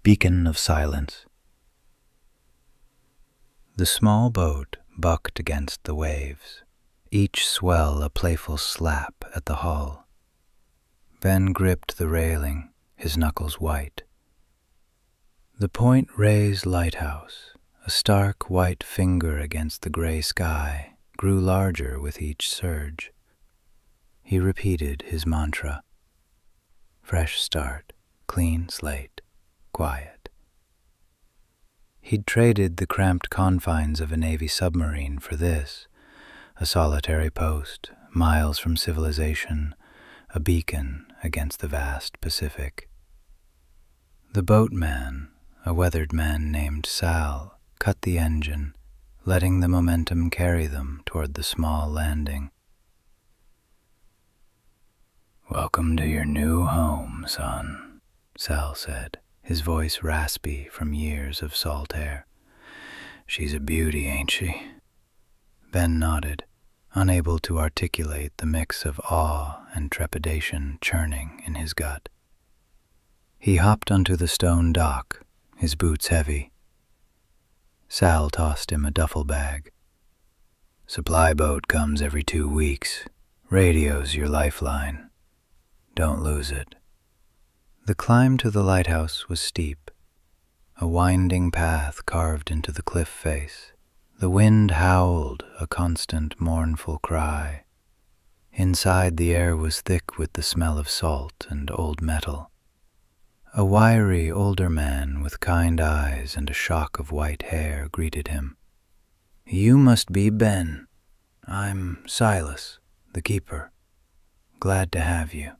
beacon of silence. The small boat bucked against the waves, each swell a playful slap at the hull. Ben gripped the railing, his knuckles white. The Point Reyes Lighthouse, a stark white finger against the gray sky, grew larger with each surge. He repeated his mantra. Fresh start, clean slate, quiet. He'd traded the cramped confines of a Navy submarine for this, a solitary post, miles from civilization, a beacon against the vast Pacific. The boatman, a weathered man named Sal, cut the engine, letting the momentum carry them toward the small landing. "Welcome to your new home, son," Sal said, his voice raspy from years of salt air. "She's a beauty, ain't she?" Ben nodded, unable to articulate the mix of awe and trepidation churning in his gut. He hopped onto the stone dock, his boots heavy. Sal tossed him a duffel bag. "Supply boat comes every 2 weeks. Radio's your lifeline. Don't lose it." The climb to the lighthouse was steep, a winding path carved into the cliff face. The wind howled, a constant mournful cry. Inside, the air was thick with the smell of salt and old metal. A wiry older man with kind eyes and a shock of white hair greeted him. "You must be Ben. I'm Silas, the keeper. Glad to have you."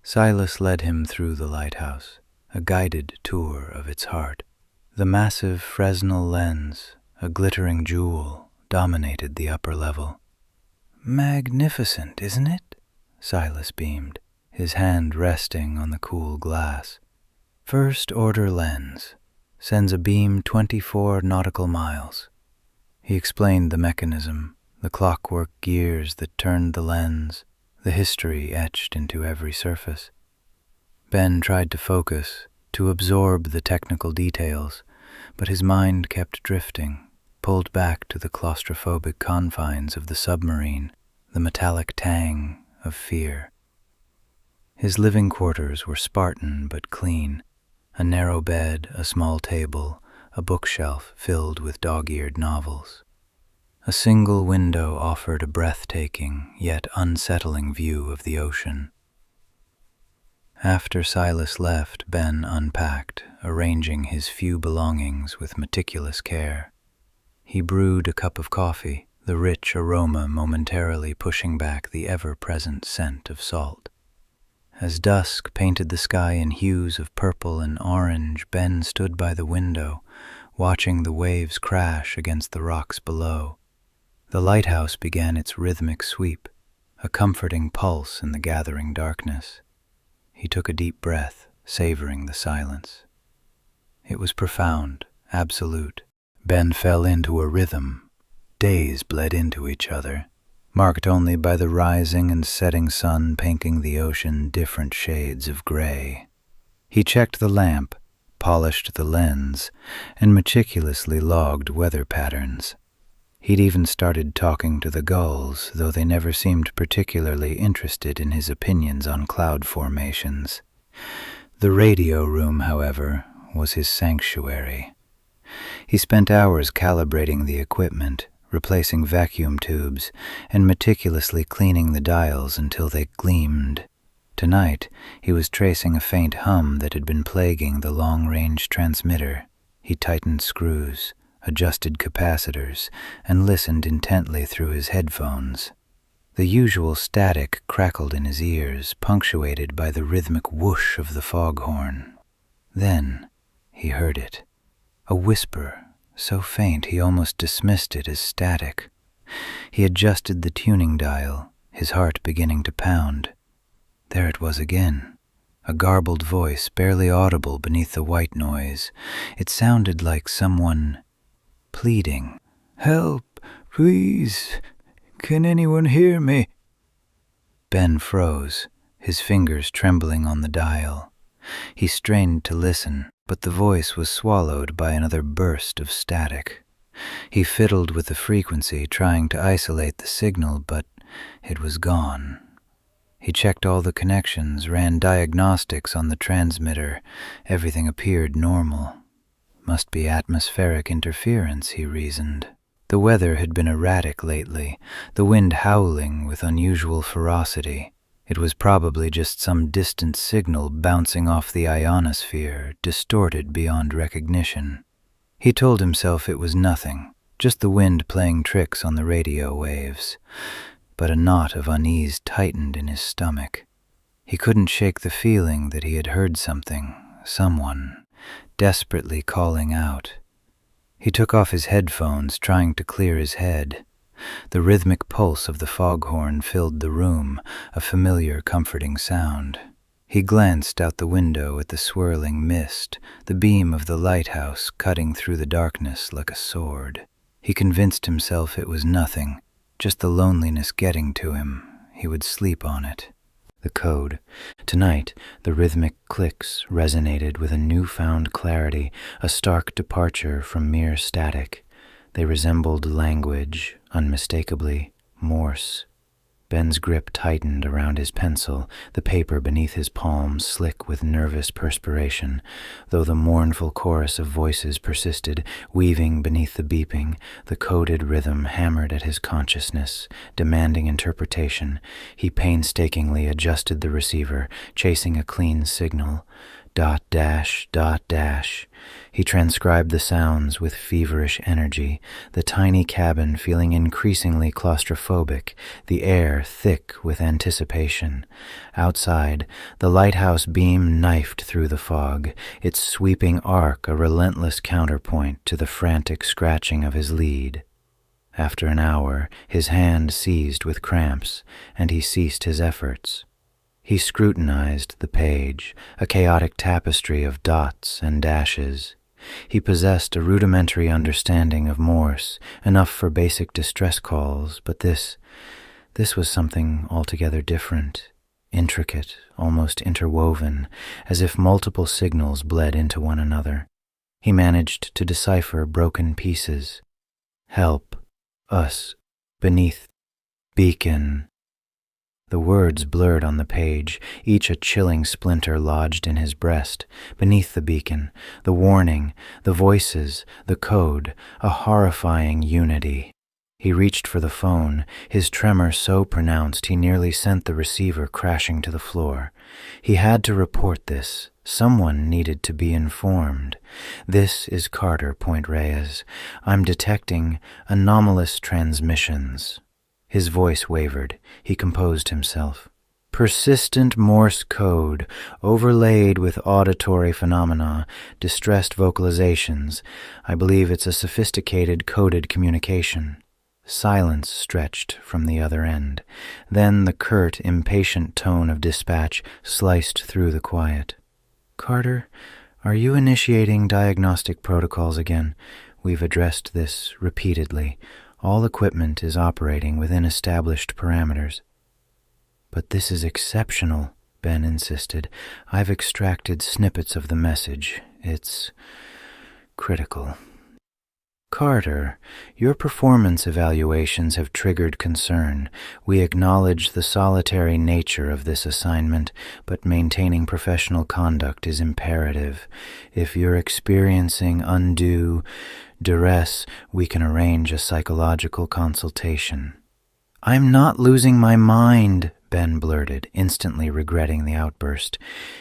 Silas led him through the lighthouse, a guided tour of its heart. The massive Fresnel lens, a glittering jewel, dominated the upper level. "Magnificent, isn't it?" Silas beamed, his hand resting on the cool glass. "First-order lens. Sends a beam 24 nautical miles." He explained the mechanism, the clockwork gears that turned the lens, the history etched into every surface. Ben tried to focus, to absorb the technical details, but his mind kept drifting, pulled back to the claustrophobic confines of the submarine, the metallic tang of fear. His living quarters were Spartan but clean, a narrow bed, a small table, a bookshelf filled with dog-eared novels. A single window offered a breathtaking yet unsettling view of the ocean. After Silas left, Ben unpacked, arranging his few belongings with meticulous care. He brewed a cup of coffee, the rich aroma momentarily pushing back the ever-present scent of salt. As dusk painted the sky in hues of purple and orange, Ben stood by the window, watching the waves crash against the rocks below. The lighthouse began its rhythmic sweep, a comforting pulse in the gathering darkness. He took a deep breath, savoring the silence. It was profound, absolute. Ben fell into a rhythm. Days bled into each other, marked only by the rising and setting sun painting the ocean different shades of gray. He checked the lamp, polished the lens, and meticulously logged weather patterns. He'd even started talking to the gulls, though they never seemed particularly interested in his opinions on cloud formations. The radio room, however, was his sanctuary. He spent hours calibrating the equipment, replacing vacuum tubes, and meticulously cleaning the dials until they gleamed. Tonight, he was tracing a faint hum that had been plaguing the long-range transmitter. He tightened screws, adjusted capacitors, and listened intently through his headphones. The usual static crackled in his ears, punctuated by the rhythmic whoosh of the foghorn. Then he heard it, a whisper, so faint he almost dismissed it as static. He adjusted the tuning dial, his heart beginning to pound. There it was again, a garbled voice barely audible beneath the white noise. It sounded like someone pleading. "Help, please. Can anyone hear me?" Ben froze, his fingers trembling on the dial. He strained to listen, but the voice was swallowed by another burst of static. He fiddled with the frequency, trying to isolate the signal, but it was gone. He checked all the connections, ran diagnostics on the transmitter. Everything appeared normal. Must be atmospheric interference, he reasoned. The weather had been erratic lately, the wind howling with unusual ferocity. It was probably just some distant signal bouncing off the ionosphere, distorted beyond recognition. He told himself it was nothing, just the wind playing tricks on the radio waves. But a knot of unease tightened in his stomach. He couldn't shake the feeling that he had heard something, someone, desperately calling out. He took off his headphones, trying to clear his head. The rhythmic pulse of the foghorn filled the room, a familiar, comforting sound. He glanced out the window at the swirling mist, the beam of the lighthouse cutting through the darkness like a sword. He convinced himself it was nothing, just the loneliness getting to him. He would sleep on it. The code. Tonight, the rhythmic clicks resonated with a newfound clarity, a stark departure from mere static. They resembled language, unmistakably Morse. Ben's grip tightened around his pencil, the paper beneath his palm slick with nervous perspiration. Though the mournful chorus of voices persisted, weaving beneath the beeping, the coded rhythm hammered at his consciousness, demanding interpretation. He painstakingly adjusted the receiver, chasing a clean signal. Dot dash, dot dash. He transcribed the sounds with feverish energy, the tiny cabin feeling increasingly claustrophobic, the air thick with anticipation. Outside, the lighthouse beam knifed through the fog, its sweeping arc a relentless counterpoint to the frantic scratching of his lead. After an hour, his hand seized with cramps, and he ceased his efforts. He scrutinized the page, a chaotic tapestry of dots and dashes. He possessed a rudimentary understanding of Morse, enough for basic distress calls, but this was something altogether different, intricate, almost interwoven, as if multiple signals bled into one another. He managed to decipher broken pieces. Help, us, beneath, beacon. The words blurred on the page, each a chilling splinter lodged in his breast. Beneath the beacon, the warning, the voices, the code, a horrifying unity. He reached for the phone, his tremor so pronounced he nearly sent the receiver crashing to the floor. He had to report this. Someone needed to be informed. This is Carter, Point Reyes. I'm detecting anomalous transmissions. His voice wavered. He composed himself. Persistent Morse code, overlaid with auditory phenomena, distressed vocalizations. I believe it's a sophisticated coded communication. Silence stretched from the other end. Then the curt, impatient tone of dispatch sliced through the quiet. Carter, are you initiating diagnostic protocols again? We've addressed this repeatedly. All equipment is operating within established parameters. But this is exceptional, Ben insisted. I've extracted snippets of the message. It's critical. Carter, your performance evaluations have triggered concern. We acknowledge the solitary nature of this assignment, but maintaining professional conduct is imperative. If you're experiencing undue duress, we can arrange a psychological consultation. I'm not losing my mind, Ben blurted, instantly regretting the outburst.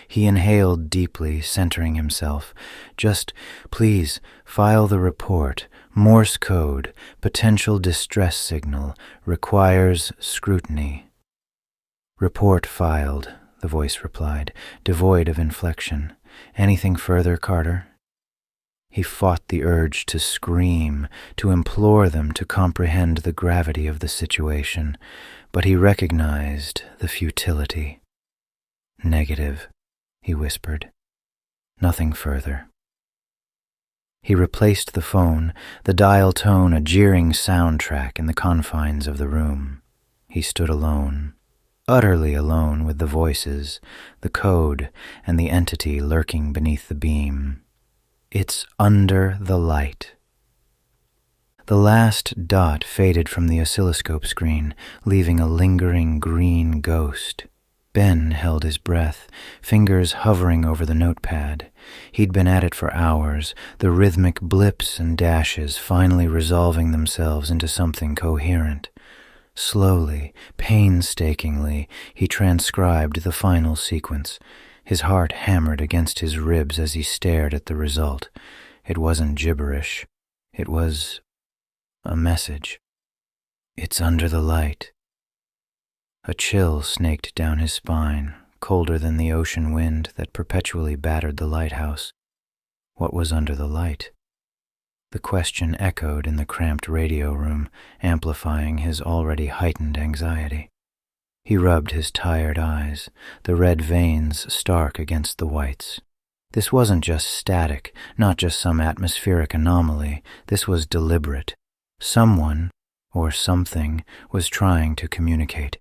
He inhaled deeply, centering himself. Just, please, file the report. Morse code, potential distress signal, requires scrutiny. Report filed, the voice replied, devoid of inflection. Anything further, Carter? He fought the urge to scream, to implore them to comprehend the gravity of the situation, but he recognized the futility. Negative, he whispered. Nothing further. He replaced the phone, the dial tone a jeering soundtrack in the confines of the room. He stood alone, utterly alone with the voices, the code, and the entity lurking beneath the beam. It's under the light. The last dot faded from the oscilloscope screen, leaving a lingering green ghost. Ben held his breath, fingers hovering over the notepad. He'd been at it for hours, the rhythmic blips and dashes finally resolving themselves into something coherent. Slowly, painstakingly, he transcribed the final sequence. His heart hammered against his ribs as he stared at the result. It wasn't gibberish. It was a message. It's under the light. A chill snaked down his spine, colder than the ocean wind that perpetually battered the lighthouse. What was under the light? The question echoed in the cramped radio room, amplifying his already heightened anxiety. He rubbed his tired eyes, the red veins stark against the whites. This wasn't just static, not just some atmospheric anomaly. This was deliberate. Someone, or something, was trying to communicate.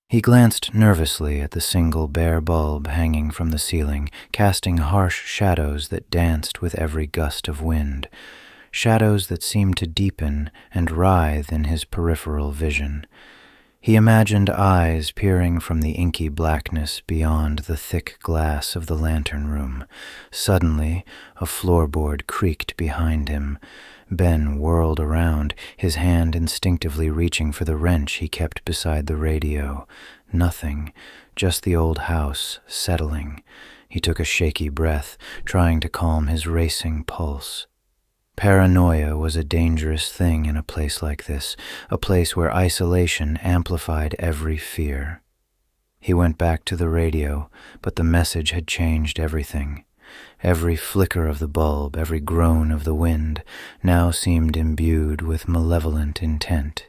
He glanced nervously at the single bare bulb hanging from the ceiling, casting harsh shadows that danced with every gust of wind, shadows that seemed to deepen and writhe in his peripheral vision. He imagined eyes peering from the inky blackness beyond the thick glass of the lantern room. Suddenly, a floorboard creaked behind him. Ben whirled around, his hand instinctively reaching for the wrench he kept beside the radio. Nothing, just the old house settling. He took a shaky breath, trying to calm his racing pulse. Paranoia was a dangerous thing in a place like this, a place where isolation amplified every fear. He went back to the radio, but the message had changed everything. Every flicker of the bulb, every groan of the wind, now seemed imbued with malevolent intent.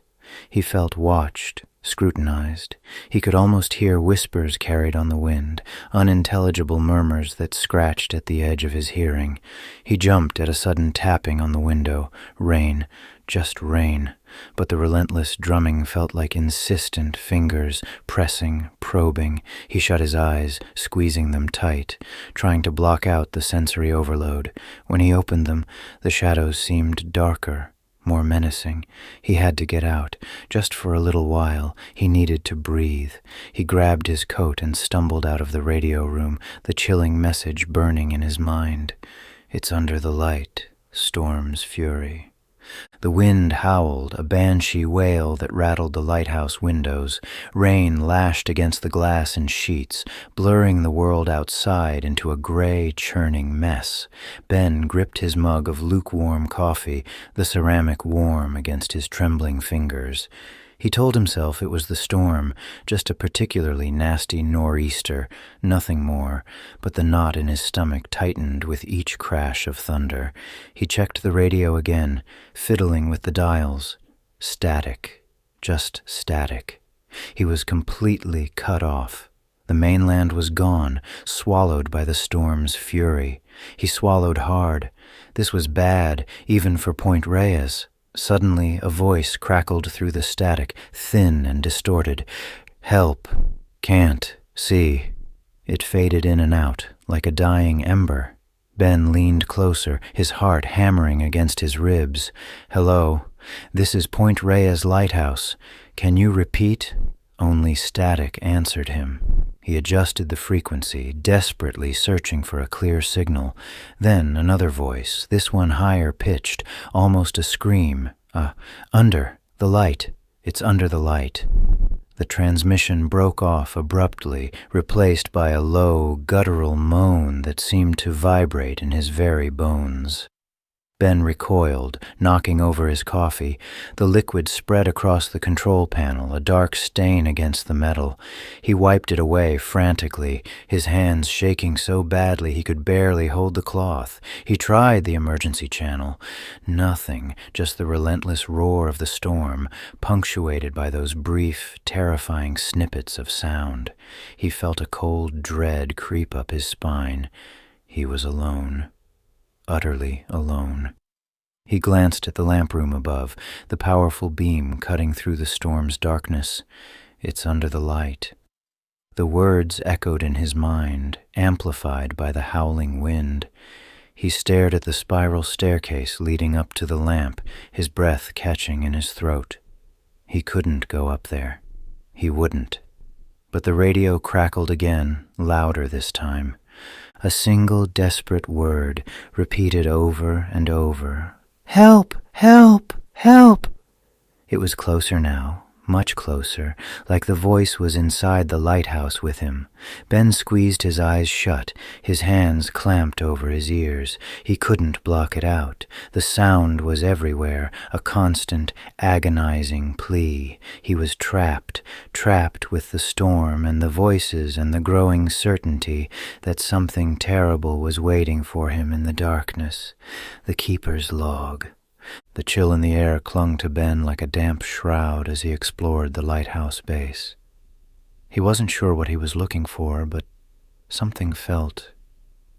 He felt watched, scrutinized. He could almost hear whispers carried on the wind, unintelligible murmurs that scratched at the edge of his hearing. He jumped at a sudden tapping on the window. Rain, just rain. But the relentless drumming felt like insistent fingers, pressing, probing. He shut his eyes, squeezing them tight, trying to block out the sensory overload. When he opened them, the shadows seemed darker, more menacing. He had to get out. Just for a little while, he needed to breathe. He grabbed his coat and stumbled out of the radio room, the chilling message burning in his mind. It's under the light, storm's fury. The wind howled, a banshee wail that rattled the lighthouse windows. Rain lashed against the glass in sheets, blurring the world outside into a gray, churning mess. Ben gripped his mug of lukewarm coffee, the ceramic warm against his trembling fingers. He told himself it was the storm, just a particularly nasty nor'easter, nothing more, but the knot in his stomach tightened with each crash of thunder. He checked the radio again, fiddling with the dials. Static, just static. He was completely cut off. The mainland was gone, swallowed by the storm's fury. He swallowed hard. This was bad, even for Point Reyes. Suddenly, a voice crackled through the static, thin and distorted. Help. Can't. See. It faded in and out, like a dying ember. Ben leaned closer, his heart hammering against his ribs. Hello. This is Point Reyes Lighthouse. Can you repeat? Only static answered him. He adjusted the frequency, desperately searching for a clear signal. Then another voice, this one higher pitched, almost a scream. Under the light. It's under the light. The transmission broke off abruptly, replaced by a low, guttural moan that seemed to vibrate in his very bones. Ben recoiled, knocking over his coffee. The liquid spread across the control panel, a dark stain against the metal. He wiped it away frantically, his hands shaking so badly he could barely hold the cloth. He tried the emergency channel. Nothing, just the relentless roar of the storm, punctuated by those brief, terrifying snippets of sound. He felt a cold dread creep up his spine. He was alone. Utterly alone. He glanced at the lamp room above, the powerful beam cutting through the storm's darkness. It's under the light. The words echoed in his mind, amplified by the howling wind. He stared at the spiral staircase leading up to the lamp, his breath catching in his throat. He couldn't go up there. He wouldn't. But the radio crackled again, louder this time. A single desperate word, repeated over and over. "Help! Help! Help!" It was closer now, much closer, like the voice was inside the lighthouse with him. Ben squeezed his eyes shut, his hands clamped over his ears. He couldn't block it out. The sound was everywhere, a constant, agonizing plea. He was trapped with the storm and the voices and the growing certainty that something terrible was waiting for him in the darkness. The keeper's log. The chill in the air clung to Ben like a damp shroud as he explored the lighthouse base. He wasn't sure what he was looking for, but something felt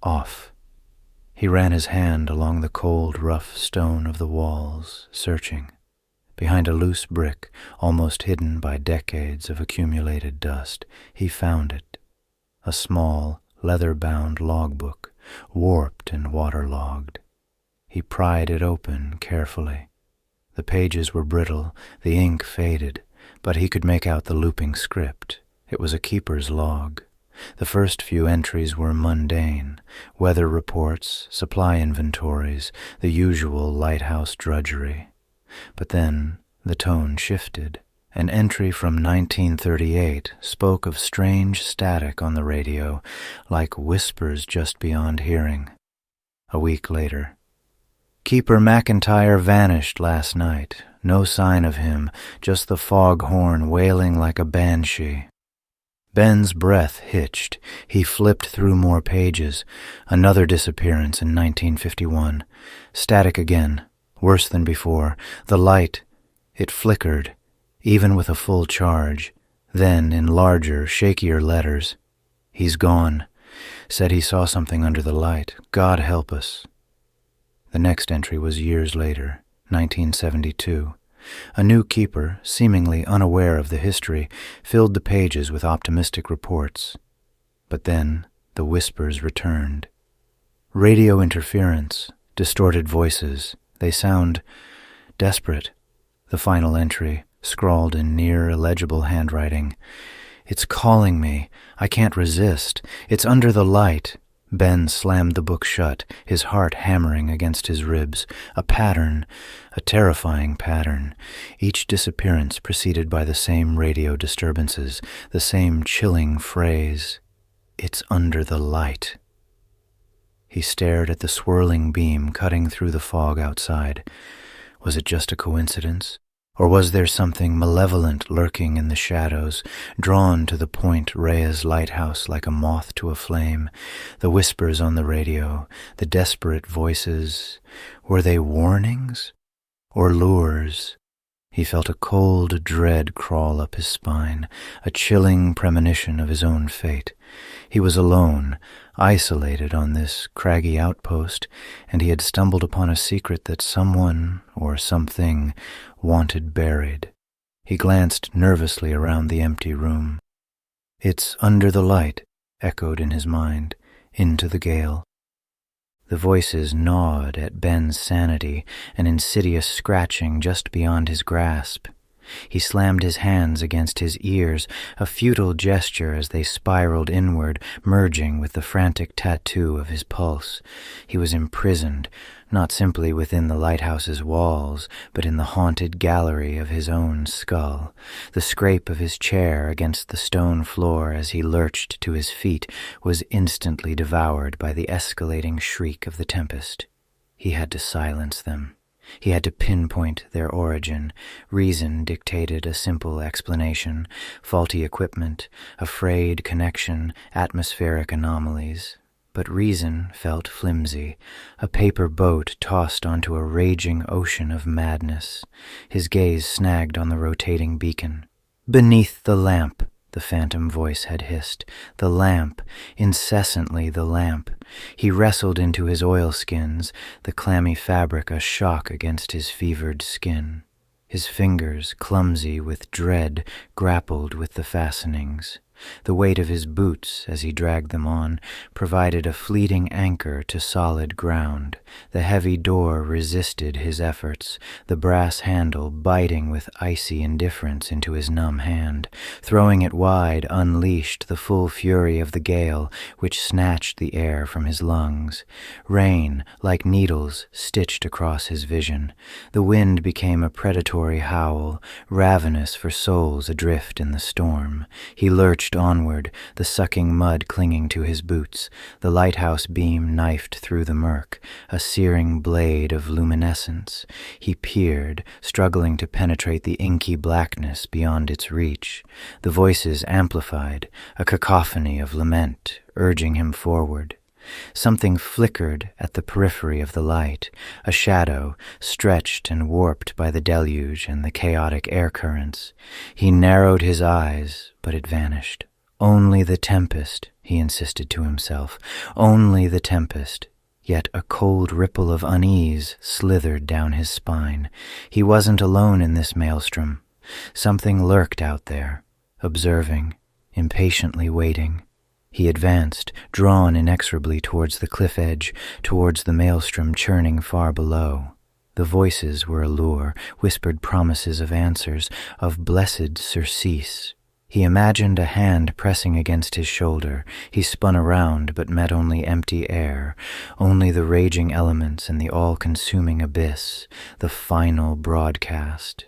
off. He ran his hand along the cold, rough stone of the walls, searching. Behind a loose brick, almost hidden by decades of accumulated dust, he found it. A small, leather-bound logbook, warped and waterlogged. He pried it open carefully. The pages were brittle, the ink faded, but he could make out the looping script. It was a keeper's log. The first few entries were mundane: weather reports, supply inventories, the usual lighthouse drudgery. But then the tone shifted. An entry from 1938 spoke of strange static on the radio, like whispers just beyond hearing. A week later, "Keeper McIntyre vanished last night. No sign of him, just the foghorn wailing like a banshee." Ben's breath hitched. He flipped through more pages. Another disappearance in 1951. Static again, worse than before. The light, it flickered, even with a full charge. Then, in larger, shakier letters, "He's gone. Said he saw something under the light. God help us." The next entry was years later, 1972. A new keeper, seemingly unaware of the history, filled the pages with optimistic reports. But then the whispers returned. Radio interference, distorted voices. They sound desperate. The final entry, scrawled in near illegible handwriting. "It's calling me. I can't resist. It's under the light." Ben slammed the book shut, his heart hammering against his ribs. A pattern, a terrifying pattern. Each disappearance preceded by the same radio disturbances, the same chilling phrase, "It's under the light." He stared at the swirling beam cutting through the fog outside. Was it just a coincidence? Or was there something malevolent lurking in the shadows, drawn to the Point Reyes Lighthouse like a moth to a flame? The whispers on the radio, the desperate voices, were they warnings or lures? He felt a cold dread crawl up his spine, a chilling premonition of his own fate. He was alone, isolated on this craggy outpost, and he had stumbled upon a secret that someone or something wanted buried. He glanced nervously around the empty room. "It's under the light," echoed in his mind, into the gale. The voices gnawed at Ben's sanity, an insidious scratching just beyond his grasp. He slammed his hands against his ears, a futile gesture as they spiraled inward, merging with the frantic tattoo of his pulse. He was imprisoned, not simply within the lighthouse's walls, but in the haunted gallery of his own skull. The scrape of his chair against the stone floor as he lurched to his feet was instantly devoured by the escalating shriek of the tempest. He had to silence them. He had to pinpoint their origin. Reason dictated a simple explanation: faulty equipment, a frayed connection, atmospheric anomalies. But reason felt flimsy, a paper boat tossed onto a raging ocean of madness. His gaze snagged on the rotating beacon. "Beneath the lamp," the phantom voice had hissed. The lamp, incessantly the lamp. He wrestled into his oilskins, the clammy fabric a shock against his fevered skin. His fingers, clumsy with dread, grappled with the fastenings. The weight of his boots, as he dragged them on, provided a fleeting anchor to solid ground. The heavy door resisted his efforts, the brass handle biting with icy indifference into his numb hand. Throwing it wide, unleashed the full fury of the gale, which snatched the air from his lungs. Rain, like needles, stitched across his vision. The wind became a predatory howl, ravenous for souls adrift in the storm. He lurched onward, the sucking mud clinging to his boots. The lighthouse beam knifed through the murk, a searing blade of luminescence. He peered, struggling to penetrate the inky blackness beyond its reach. The voices amplified, a cacophony of lament, urging him forward. Something flickered at the periphery of the light, a shadow, stretched and warped by the deluge and the chaotic air currents. He narrowed his eyes, but it vanished. Only the tempest, he insisted to himself, only the tempest. Yet a cold ripple of unease slithered down his spine. He wasn't alone in this maelstrom. Something lurked out there, observing, impatiently waiting. He advanced, drawn inexorably towards the cliff edge, towards the maelstrom churning far below. The voices were a lure, whispered promises of answers, of blessed surcease. He imagined a hand pressing against his shoulder. He spun around, but met only empty air, only the raging elements and the all-consuming abyss, the final broadcast.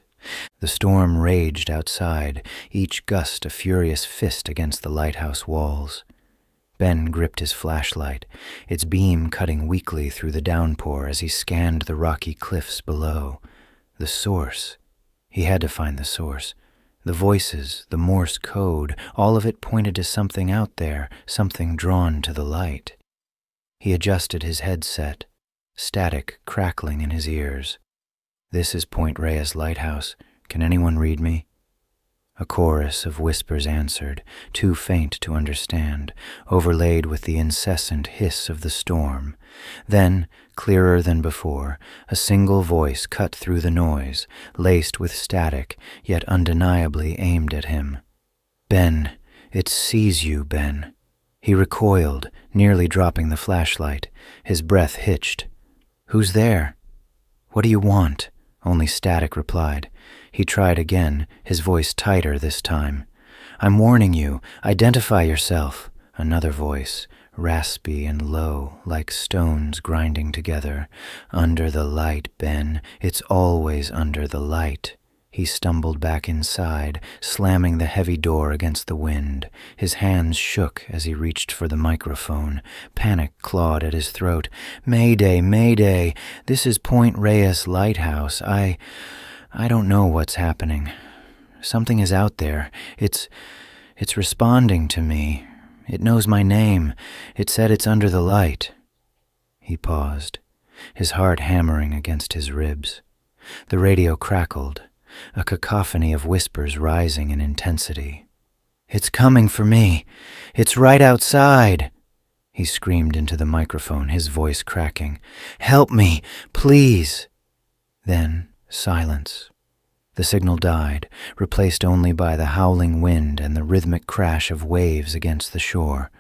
The storm raged outside, each gust a furious fist against the lighthouse walls. Ben gripped his flashlight, its beam cutting weakly through the downpour as he scanned the rocky cliffs below. The source. He had to find the source. The voices, the Morse code, all of it pointed to something out there, something drawn to the light. He adjusted his headset, static crackling in his ears. "This is Point Reyes Lighthouse. Can anyone read me?" A chorus of whispers answered, too faint to understand, overlaid with the incessant hiss of the storm. Then, clearer than before, a single voice cut through the noise, laced with static, yet undeniably aimed at him. "Ben, it sees you, Ben." He recoiled, nearly dropping the flashlight. His breath hitched. "Who's there?" "What do you want?" Only static replied. He tried again, his voice tighter this time. "I'm warning you. Identify yourself." Another voice, raspy and low, like stones grinding together. "Under the light, Ben. It's always under the light." He stumbled back inside, slamming the heavy door against the wind. His hands shook as he reached for the microphone. Panic clawed at his throat. "Mayday, Mayday! This is Point Reyes Lighthouse. I don't know what's happening. Something is out there. It's responding to me. It knows my name. It said it's under the light." He paused, his heart hammering against his ribs. The radio crackled, a cacophony of whispers rising in intensity. "It's coming for me. It's right outside." He screamed into the microphone, his voice cracking. "Help me, please." Then silence. The signal died, replaced only by the howling wind and the rhythmic crash of waves against the shore.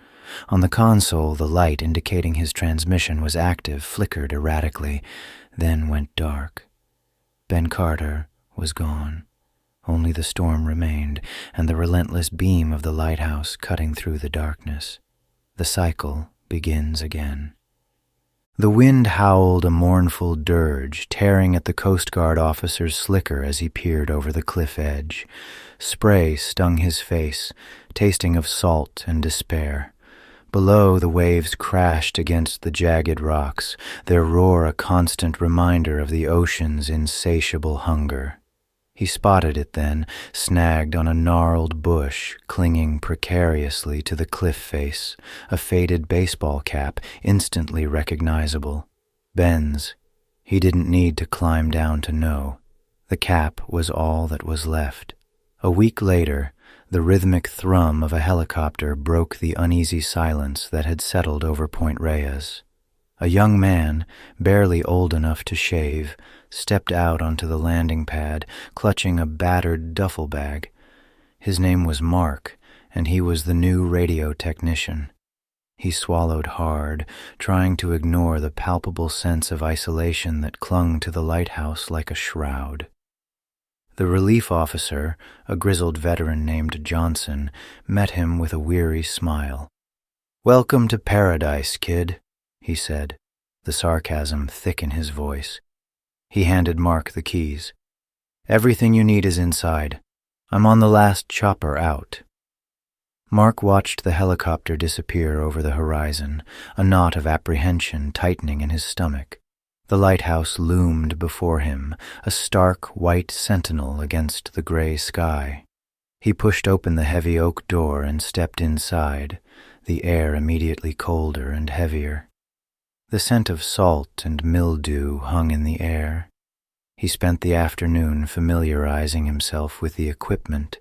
On the console, the light indicating his transmission was active flickered erratically, then went dark. Ben Carter was gone. Only the storm remained, and the relentless beam of the lighthouse cutting through the darkness. The cycle begins again. The wind howled a mournful dirge, tearing at the Coast Guard officer's slicker as he peered over the cliff edge. Spray stung his face, tasting of salt and despair. Below, the waves crashed against the jagged rocks, their roar a constant reminder of the ocean's insatiable hunger. He spotted it then, snagged on a gnarled bush, clinging precariously to the cliff face, a faded baseball cap, instantly recognizable. Ben's. He didn't need to climb down to know. The cap was all that was left. A week later, the rhythmic thrum of a helicopter broke the uneasy silence that had settled over Point Reyes. A young man, barely old enough to shave, stepped out onto the landing pad, clutching a battered duffel bag. His name was Mark, and he was the new radio technician. He swallowed hard, trying to ignore the palpable sense of isolation that clung to the lighthouse like a shroud. The relief officer, a grizzled veteran named Johnson, met him with a weary smile. "Welcome to paradise, kid," he said, the sarcasm thick in his voice. He handed Mark the keys. "Everything you need is inside. I'm on the last chopper out." Mark watched the helicopter disappear over the horizon, a knot of apprehension tightening in his stomach. The lighthouse loomed before him, a stark white sentinel against the gray sky. He pushed open the heavy oak door and stepped inside, the air immediately colder and heavier. The scent of salt and mildew hung in the air. He spent the afternoon familiarizing himself with the equipment,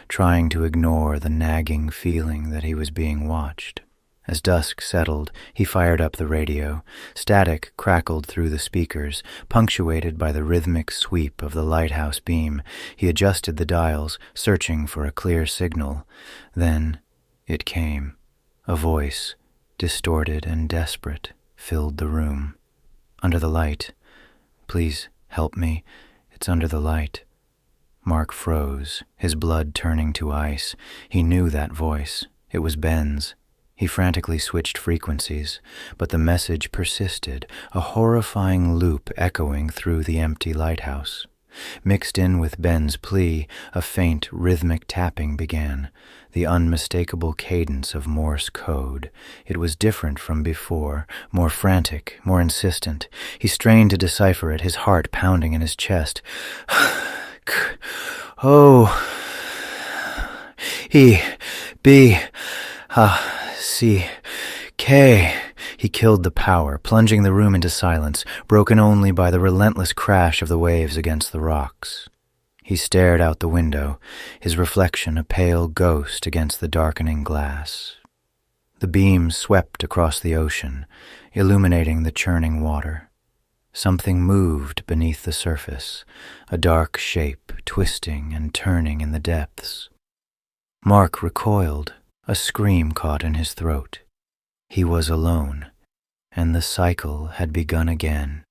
trying to ignore the nagging feeling that he was being watched. As dusk settled, he fired up the radio. Static crackled through the speakers, punctuated by the rhythmic sweep of the lighthouse beam. He adjusted the dials, searching for a clear signal. Then it came. A voice, distorted and desperate, filled the room. "Under the light. Please help me. It's under the light." Mark froze, his blood turning to ice. He knew that voice. It was Ben's. He frantically switched frequencies, but the message persisted, a horrifying loop echoing through the empty lighthouse. Mixed in with Ben's plea, a faint, rhythmic tapping began, the unmistakable cadence of Morse code. It was different from before, more frantic, more insistent. He strained to decipher it, his heart pounding in his chest. "O E B C K." He killed the power, plunging the room into silence, broken only by the relentless crash of the waves against the rocks. He stared out the window, his reflection a pale ghost against the darkening glass. The beam swept across the ocean, illuminating the churning water. Something moved beneath the surface, a dark shape twisting and turning in the depths. Mark recoiled, a scream caught in his throat. He was alone, and the cycle had begun again.